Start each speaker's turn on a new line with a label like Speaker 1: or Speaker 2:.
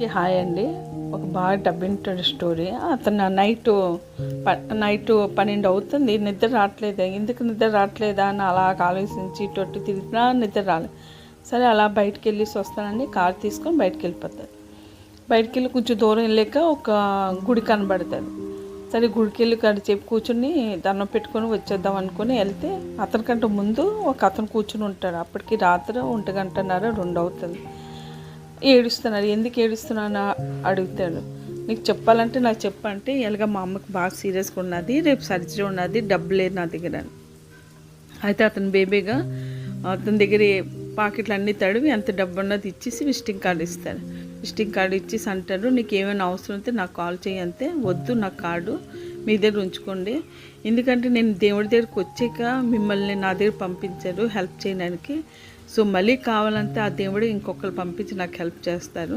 Speaker 1: అందరికీ హాయ్ అండి. ఒక బాగా డబ్బింటాడు స్టోరీ. అతను నైట్ 12 అవుతుంది, నిద్ర రావట్లేదు. ఎందుకు నిద్ర రావట్లేదా అని అలా ఆలోచించి టొట్టు తిరిగినా నిద్ర రాలేదు. సరే అలా బయటికి వెళ్ళేసి వస్తానని కారు తీసుకొని బయటికి వెళ్ళిపోతాడు. బయటికి వెళ్ళి కొంచెం దూరం వెళ్ళాక ఒక గుడి కనబడుతుంది. సరే గుడికి వెళ్ళి చెప్పి కూర్చుని దండం పెట్టుకొని వచ్చేద్దాం అనుకుని వెళ్తే అతనికంటే ముందు ఒక అతను కూర్చుని ఉంటాడు. అప్పటికి రాత్రి 1:30 2 అవుతుంది. ఏడుస్తున్నాడు. ఎందుకు ఏడుస్తున్నాను అడుగుతాడు. నీకు చెప్పాలంటే నాకు చెప్పంటే ఎలాగ మా అమ్మకి బాగా సీరియస్గా ఉన్నది, రేపు సర్జరీ ఉన్నది, డబ్బు లేదు నా దగ్గర అని. అయితే అతను బేబీగా అతని దగ్గర పాకెట్లు అన్నీ తడివి ఎంత డబ్బు ఉన్నది ఇచ్చేసి విజిటింగ్ కార్డు ఇస్తాడు. విజిటింగ్ కార్డు ఇచ్చేసి అంటాడు, నీకు ఏమైనా అవసరం అయితే నాకు కాల్ చేయి. అంతే, వద్దు నా కార్డు మీ దగ్గర ఉంచుకోండి. ఎందుకంటే నేను దేవుడి దగ్గరికి వచ్చాక మిమ్మల్ని నా దగ్గర పంపించారు హెల్ప్ చేయడానికి. సో మళ్ళీ కావాలంటే ఆ దేవుడు ఇంకొకరు పంపించి నాకు హెల్ప్ చేస్తారు.